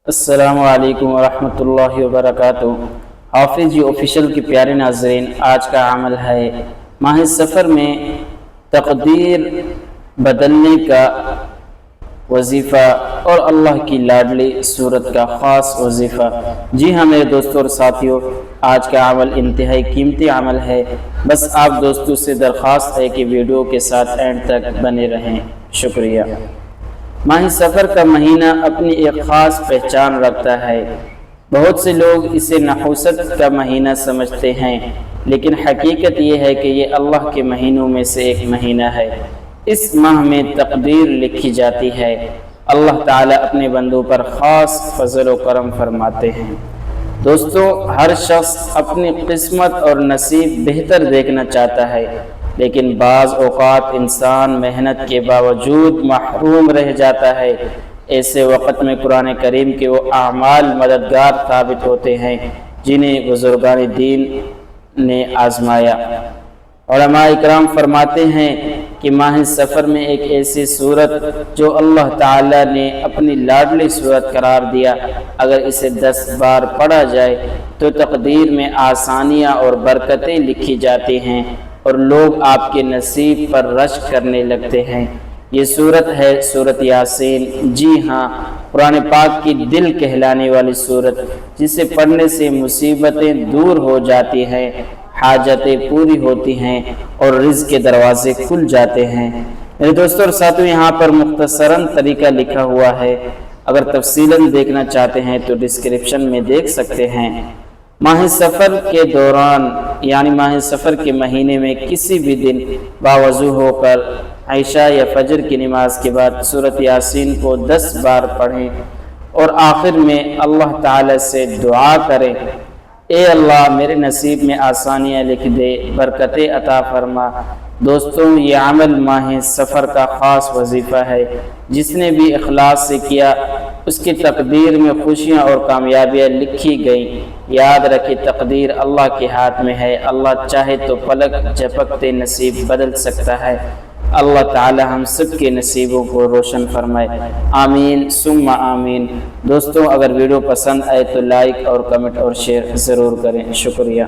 السلام علیکم ورحمۃ اللہ وبرکاتہ۔ حافظ جی آفیشیل کے پیارے ناظرین، آج کا عمل ہے ماہ سفر میں تقدیر بدلنے کا وظیفہ اور اللہ کی لاڈلی صورت کا خاص وظیفہ۔ جی ہاں میرے دوستوں اور ساتھیوں، آج کا عمل انتہائی قیمتی عمل ہے۔ بس آپ دوستوں سے درخواست ہے کہ ویڈیو کے ساتھ اینڈ تک بنے رہیں۔ شکریہ۔ ماہ سفر کا مہینہ اپنی ایک خاص پہچان رکھتا ہے۔ بہت سے لوگ اسے نحوست کا مہینہ سمجھتے ہیں، لیکن حقیقت یہ ہے کہ یہ اللہ کے مہینوں میں سے ایک مہینہ ہے۔ اس ماہ میں تقدیر لکھی جاتی ہے۔ اللہ تعالیٰ اپنے بندوں پر خاص فضل و کرم فرماتے ہیں۔ دوستو، ہر شخص اپنی قسمت اور نصیب بہتر دیکھنا چاہتا ہے، لیکن بعض اوقات انسان محنت کے باوجود محروم رہ جاتا ہے۔ ایسے وقت میں قرآن کریم کے وہ اعمال مددگار ثابت ہوتے ہیں جنہیں بزرگان دین نے آزمایا۔ علماء اکرام فرماتے ہیں کہ ماہ سفر میں ایک ایسی صورت جو اللہ تعالیٰ نے اپنی لاڈلی صورت قرار دیا، اگر اسے 10 بار پڑھا جائے تو تقدیر میں آسانیاں اور برکتیں لکھی جاتی ہیں اور لوگ آپ کے نصیب پر رشک کرنے لگتے ہیں۔ یہ صورت ہے سورۃ یاسین۔ جی ہاں، قرآن پاک کی دل کہلانے والی صورت، جسے پڑھنے سے مصیبتیں دور ہو جاتی ہیں، حاجتیں پوری ہوتی ہیں اور رزق کے دروازے کھل جاتے ہیں۔ میرے دوستوں اور ساتھیوں، یہاں پر مختصراً طریقہ لکھا ہوا ہے، اگر تفصیلاً دیکھنا چاہتے ہیں تو ڈسکرپشن میں دیکھ سکتے ہیں۔ ماہ سفر کے دوران یعنی ماہ سفر کے مہینے میں کسی بھی دن باوضو ہو کر عشاء یا فجر کی نماز کے بعد سورۃ یاسین کو 10 بار پڑھیں اور آخر میں اللہ تعالی سے دعا کریں، اے اللہ میرے نصیب میں آسانیاں لکھ دے، برکتیں عطا فرما۔ دوستوں، یہ عمل ماہ سفر کا خاص وظیفہ ہے۔ جس نے بھی اخلاص سے کیا، اس کی تقدیر میں خوشیاں اور کامیابیاں لکھی گئیں۔ یاد رکھے، تقدیر اللہ کے ہاتھ میں ہے۔ اللہ چاہے تو پلک جھپکتے نصیب بدل سکتا ہے۔ اللہ تعالی ہم سب کے نصیبوں کو روشن فرمائے، آمین ثم آمین۔ دوستوں، اگر ویڈیو پسند آئے تو لائک اور کمنٹ اور شیئر ضرور کریں۔ شکریہ۔